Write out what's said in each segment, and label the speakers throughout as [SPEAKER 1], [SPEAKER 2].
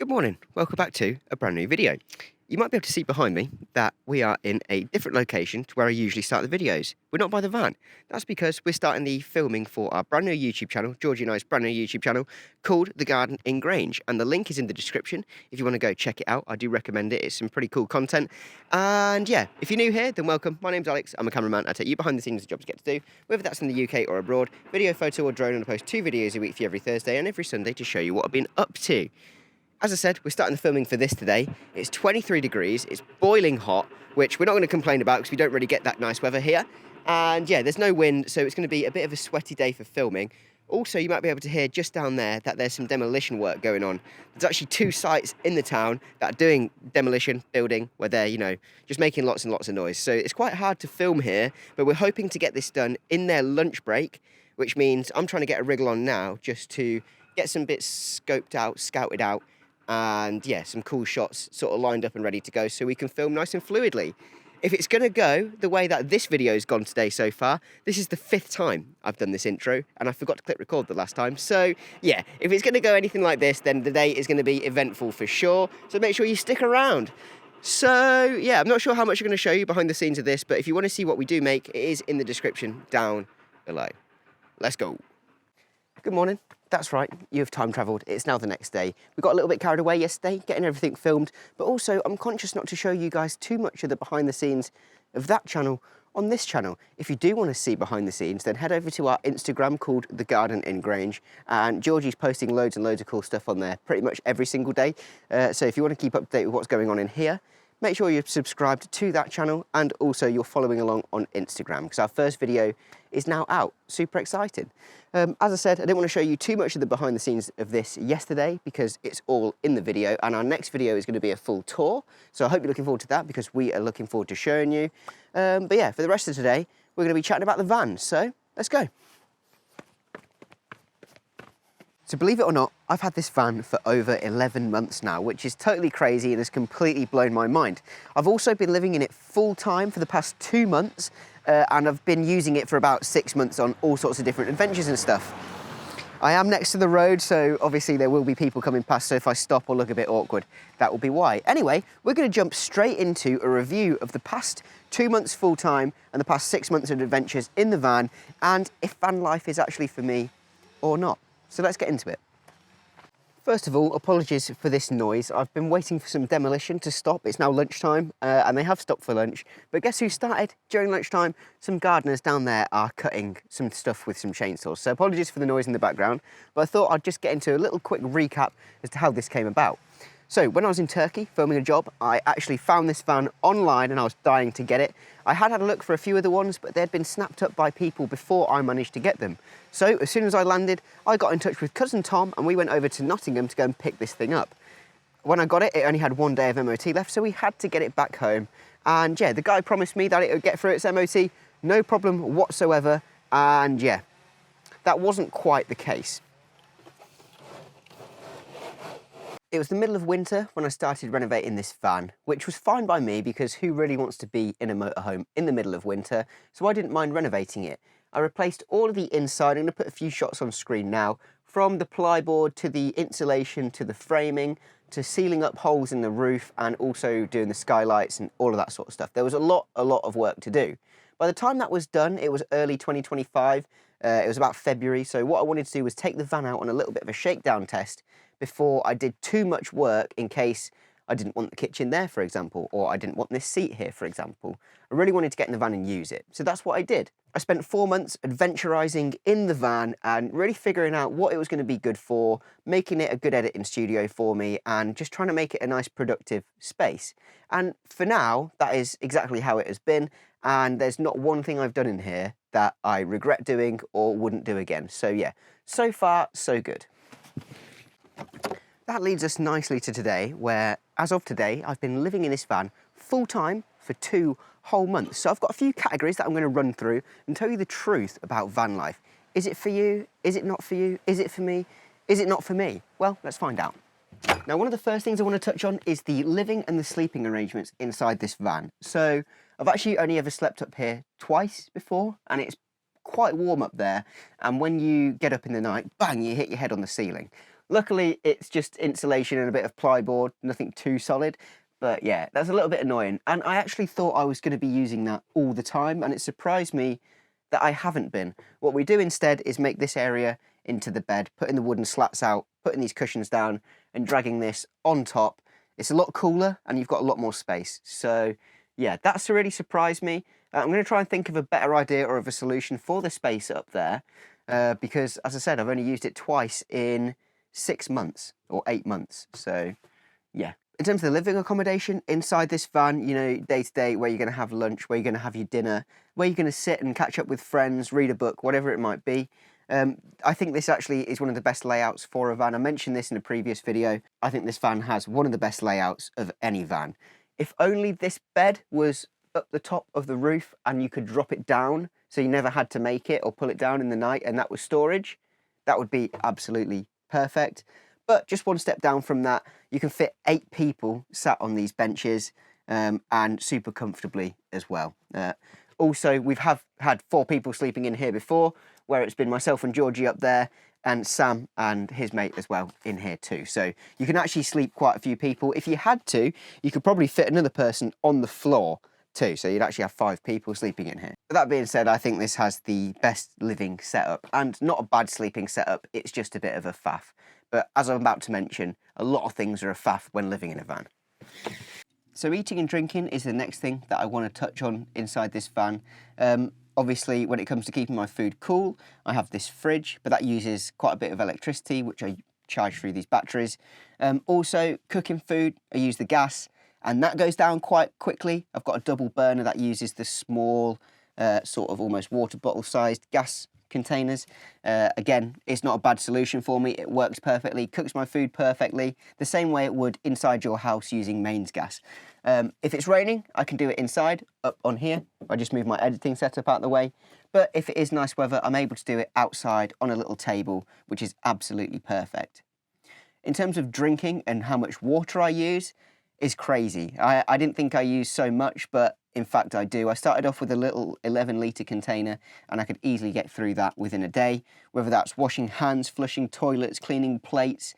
[SPEAKER 1] Good morning, welcome back to a brand new video. You might be able to see behind me that we are in a different location to where I usually start the videos. We're not by the van. That's because we're starting the filming for our brand new YouTube channel, Georgie and I's brand new YouTube channel, called The Garden in Grange. And the link is in the description if you want to go check it out. I do recommend it, it's some pretty cool content. And yeah, if you're new here, then welcome. My name's Alex, I'm a cameraman. I take you behind the scenes jobs you get to do, whether that's in the UK or abroad, video, photo or drone, and I post 2 videos a week for you every Thursday and every Sunday to show you what I've been up to. As I said, we're starting the filming for this today. It's 23 degrees, it's boiling hot, which we're not going to complain about because we don't really get that nice weather here. And yeah, there's no wind, so it's going to be a bit of a sweaty day for filming. Also, you might be able to hear just down there that there's some demolition work going on. There's actually 2 sites in the town that are doing demolition, building, where they're, just making lots and lots of noise. So it's quite hard to film here, but we're hoping to get this done in their lunch break, which means I'm trying to get a wriggle on now just to get some bits scouted out, and yeah, some cool shots sort of lined up and ready to go so we can film nice and fluidly. If it's going to go the way that this video's gone today so far, this is the 5th time I've done this intro, and I forgot to click record the last time. So yeah, if it's going to go anything like this, then the day is going to be eventful for sure. So make sure you stick around. So yeah, I'm not sure how much I'm going to show you behind the scenes of this, but if you want to see what we do make, it is in the description down below. Let's go. Good morning. That's right, you've time travelled. It's now the next day. We got a little bit carried away yesterday, getting everything filmed, but also I'm conscious not to show you guys too much of the behind the scenes of that channel on this channel. If you do want to see behind the scenes, then head over to our Instagram called The Garden in Grange, and Georgie's posting loads and loads of cool stuff on there pretty much every single day. So if you want to keep up to date with what's going on in here, make sure you're subscribed to that channel, and also you're following along on Instagram, because our first video is now out. Super exciting. As I said, I didn't want to show you too much of the behind the scenes of this yesterday because it's all in the video, and our next video is going to be a full tour. So I hope you're looking forward to that because we are looking forward to showing you. But yeah, for the rest of today, we're going to be chatting about the van. So let's go. So believe it or not, I've had this van for over 11 months now, which is totally crazy and has completely blown my mind. I've also been living in it full time for the past 2 months, and I've been using it for about 6 months on all sorts of different adventures and stuff. I am next to the road, so obviously there will be people coming past, so if I stop or look a bit awkward, that will be why. Anyway, we're going to jump straight into a review of the past 2 months full time and the past 6 months of adventures in the van, and if van life is actually for me or not. So let's get into it. First of all, apologies for this noise. I've been waiting for some demolition to stop. It's now lunchtime, and they have stopped for lunch. But guess who started during lunchtime? Some gardeners down there are cutting some stuff with some chainsaws. So apologies for the noise in the background, but I thought I'd just get into a little quick recap as to how this came about. So when I was in Turkey filming a job, I actually found this van online and I was dying to get it. I had a look for a few other ones, but they'd been snapped up by people before I managed to get them. So as soon as I landed, I got in touch with cousin Tom and we went over to Nottingham to go and pick this thing up. When I got it, it only had 1 day of MOT left, so we had to get it back home. And yeah, the guy promised me that it would get through its MOT, no problem whatsoever. And yeah, that wasn't quite the case. It was the middle of winter when I started renovating this van, which was fine by me because who really wants to be in a motorhome in the middle of winter, so I didn't mind renovating it. I replaced all of the inside. I'm going to put a few shots on screen now, from the plyboard to the insulation to the framing to sealing up holes in the roof and also doing the skylights and all of that sort of stuff. There was a lot of work to do. By the time that was done, it was early 2025. It was about February, so what I wanted to do was take the van out on a little bit of a shakedown test before I did too much work, in case I didn't want the kitchen there, for example, or I didn't want this seat here, for example. I really wanted to get in the van and use it, so that's what I did. I spent 4 months adventurising in the van and really figuring out what it was going to be good for, making it a good editing studio for me, and just trying to make it a nice productive space. And for now, that is exactly how it has been, and there's not one thing I've done in here that I regret doing or wouldn't do again. So yeah, so far, so good. That leads us nicely to today, where, as of today, I've been living in this van full-time for 2 whole months. So I've got a few categories that I'm going to run through and tell you the truth about van life. Is it for you? Is it not for you? Is it for me? Is it not for me? Well, let's find out. Now, one of the first things I want to touch on is the living and the sleeping arrangements inside this van. So I've actually only ever slept up here twice before, and it's quite warm up there. And when you get up in the night, bang, you hit your head on the ceiling. Luckily, it's just insulation and a bit of plyboard, nothing too solid. But yeah, that's a little bit annoying. And I actually thought I was going to be using that all the time, and it surprised me that I haven't been. What we do instead is make this area into the bed, putting the wooden slats out, putting these cushions down, and dragging this on top. It's a lot cooler, and you've got a lot more space. So yeah, that's really surprised me. I'm going to try and think of a better idea or of a solution for the space up there, because, as I said, I've only used it twice in 6 months or 8 months. So yeah. In terms of the living accommodation inside this van, you know, day to day, where you're going to have lunch, where you're going to have your dinner, where you're going to sit and catch up with friends, read a book, whatever it might be. I think this actually is one of the best layouts for a van. I mentioned this in a previous video. I think this van has one of the best layouts of any van. If only this bed was up the top of the roof and you could drop it down so you never had to make it or pull it down in the night and that was storage, that would be absolutely perfect. But just one step down from that, you can fit 8 people sat on these benches, and super comfortably as well. Also, we've had 4 people sleeping in here before, where it's been myself and Georgie up there, and Sam and his mate as well in here too. So you can actually sleep quite a few people. If you had to, you could probably fit another person on the floor too. So you'd actually have 5 people sleeping in here. But that being said, I think this has the best living setup, and not a bad sleeping setup. It's just a bit of a faff. But as I'm about to mention, a lot of things are a faff when living in a van. So eating and drinking is the next thing that I want to touch on inside this van. Obviously, when it comes to keeping my food cool, I have this fridge, but that uses quite a bit of electricity, which I charge through these batteries. Also, cooking food, I use the gas, and that goes down quite quickly. I've got a double burner that uses the small, sort of almost water bottle sized gas containers. Again, it's not a bad solution for me. It works perfectly, cooks my food perfectly, the same way it would inside your house using mains gas. If it's raining, I can do it inside, up on here. I just move my editing setup out of the way. But if it is nice weather, I'm able to do it outside on a little table, which is absolutely perfect. In terms of drinking and how much water I use, is crazy. I didn't think I used so much, but in fact I do. I started off with a little 11-litre container, and I could easily get through that within a day, whether that's washing hands, flushing toilets, cleaning plates,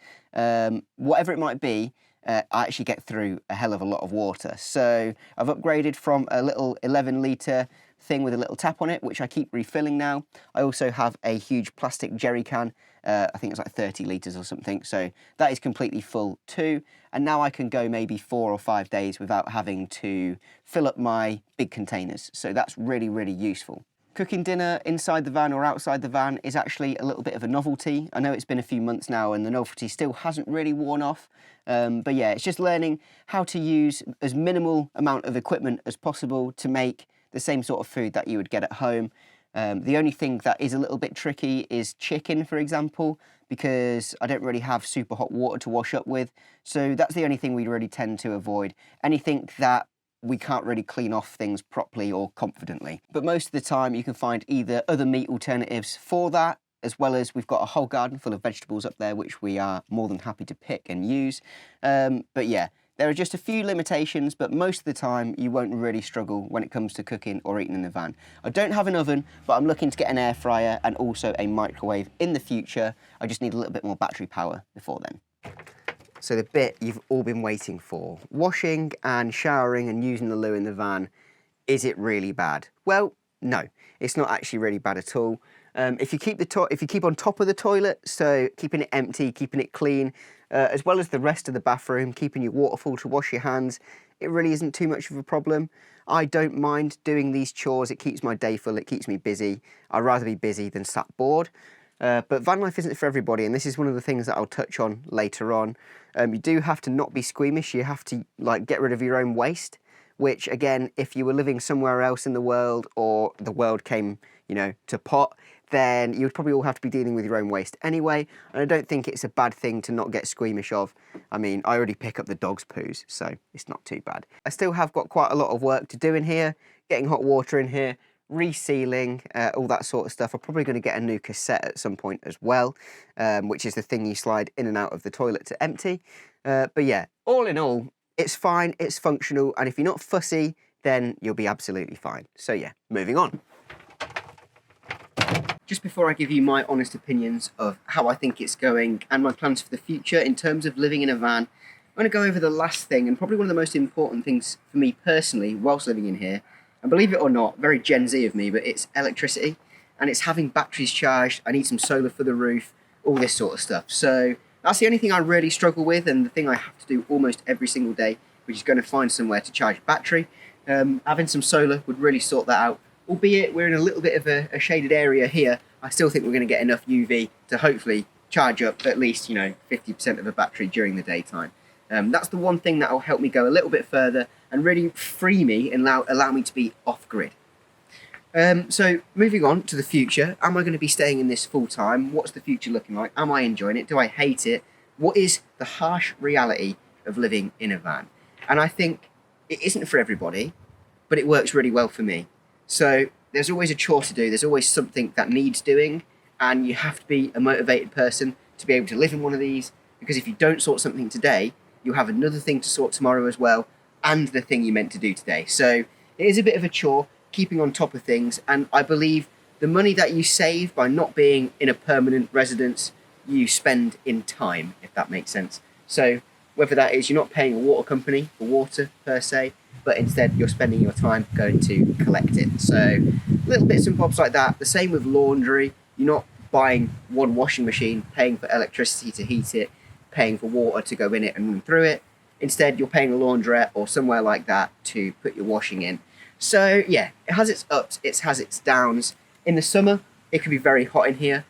[SPEAKER 1] whatever it might be. I actually get through a hell of a lot of water. So I've upgraded from a little 11-litre thing with a little tap on it, which I keep refilling now. I also have a huge plastic jerry can. I think it's like 30 litres or something. So that is completely full too. And now I can go maybe 4 or 5 days without having to fill up my big containers. So that's really, really useful. Cooking dinner inside the van or outside the van is actually a little bit of a novelty. I know it's been a few months now and the novelty still hasn't really worn off. But yeah, it's just learning how to use as minimal amount of equipment as possible to make the same sort of food that you would get at home. The only thing that is a little bit tricky is chicken, for example, because I don't really have super hot water to wash up with. So that's the only thing we really tend to avoid. Anything that we can't really clean off things properly or confidently. But most of the time you can find either other meat alternatives for that, as well as we've got a whole garden full of vegetables up there, which we are more than happy to pick and use. But yeah, there are just a few limitations, but most of the time you won't really struggle when it comes to cooking or eating in the van. I don't have an oven, but I'm looking to get an air fryer and also a microwave in the future. I just need a little bit more battery power before then. So the bit you've all been waiting for, washing and showering and using the loo in the van, is it really bad? Well, no, it's not actually really bad at all. If you keep on top of the toilet, so keeping it empty, keeping it clean, as well as the rest of the bathroom, keeping your water full to wash your hands, it really isn't too much of a problem. I don't mind doing these chores. It keeps my day full. It keeps me busy. I'd rather be busy than sat bored. But van life isn't for everybody, and this is one of the things that I'll touch on later on. You do have to not be squeamish. You have to get rid of your own waste, which again, if you were living somewhere else in the world or the world came, to pot, then you would probably all have to be dealing with your own waste anyway. And I don't think it's a bad thing to not get squeamish of. I mean, I already pick up the dog's poos, so it's not too bad. I still have got quite a lot of work to do in here, getting hot water in here, resealing, all that sort of stuff. I'm probably going to get a new cassette at some point as well, which is the thing you slide in and out of the toilet to empty. But yeah, all in all, it's fine, it's functional, and if you're not fussy, then you'll be absolutely fine. So yeah, moving on. Just before I give you my honest opinions of how I think it's going and my plans for the future in terms of living in a van, I'm going to go over the last thing and probably one of the most important things for me personally whilst living in here. And believe it or not, very Gen Z of me, but it's electricity and it's having batteries charged. I need some solar for the roof, all this sort of stuff. So that's the only thing I really struggle with and the thing I have to do almost every single day, which is going to find somewhere to charge a battery. Having some solar would really sort that out. Albeit we're in a little bit of a shaded area here, I still think we're going to get enough UV to hopefully charge up at least, 50% of a battery during the daytime. That's the one thing that will help me go a little bit further and really free me and allow me to be off-grid. So moving on to the future, am I going to be staying in this full time? What's the future looking like? Am I enjoying it? Do I hate it? What is the harsh reality of living in a van? And I think it isn't for everybody, but it works really well for me. So there's always a chore to do, there's always something that needs doing, and you have to be a motivated person to be able to live in one of these, because if you don't sort something today, you'll have another thing to sort tomorrow as well, and the thing you meant to do today. So it is a bit of a chore, keeping on top of things, and I believe the money that you save by not being in a permanent residence, you spend in time, if that makes sense. So whether that is you're not paying a water company for water per se, but instead you're spending your time going to collect it. So little bits and bobs like that. The same with laundry. You're not buying one washing machine, paying for electricity to heat it, paying for water to go in it and run through it. Instead, you're paying a laundrette or somewhere like that to put your washing in. So yeah, it has its ups, it has its downs. In the summer, it can be very hot in here.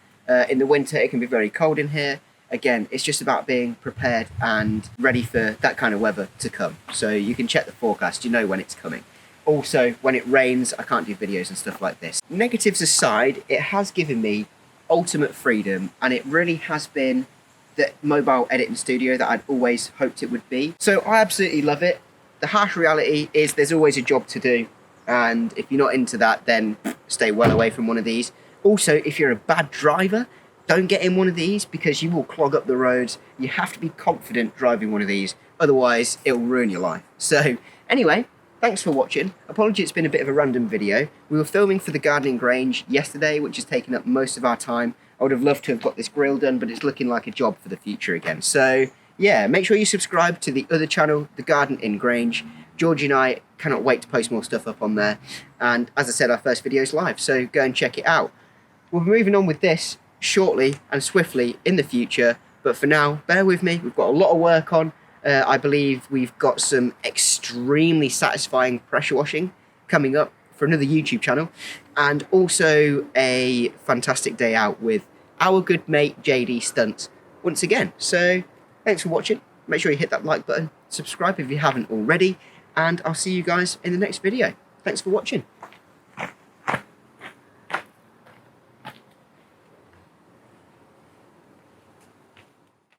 [SPEAKER 1] In the winter, it can be very cold in here. Again, it's just about being prepared and ready for that kind of weather to come. So you can check the forecast, you know when it's coming. Also, when it rains, I can't do videos and stuff like this. Negatives aside, it has given me ultimate freedom, and it really has been the mobile editing studio that I'd always hoped it would be. So I absolutely love it. The harsh reality is there's always a job to do, and if you're not into that, then stay well away from one of these. Also, if you're a bad driver, don't get in one of these because you will clog up the roads. You have to be confident driving one of these, otherwise it will ruin your life. So anyway, thanks for watching. Apologies, it's been a bit of a random video. We were filming for the gardening range yesterday, which has taken up most of our time. I would have loved to have got this grill done, but it's looking like a job for the future again. So yeah, make sure you subscribe to the other channel, The Garden in Grange. Georgie and I cannot wait to post more stuff up on there. And as I said, our first video is live, so go and check it out. We'll be moving on with this shortly and swiftly in the future, but for now, bear with me. We've got a lot of work on. I believe we've got some extremely satisfying pressure washing coming up for another YouTube channel, and also a fantastic day out with our good mate JD Stunts once again. So thanks for watching. Make sure you hit that like button, subscribe if you haven't already, and I'll see you guys in the next video. Thanks for watching.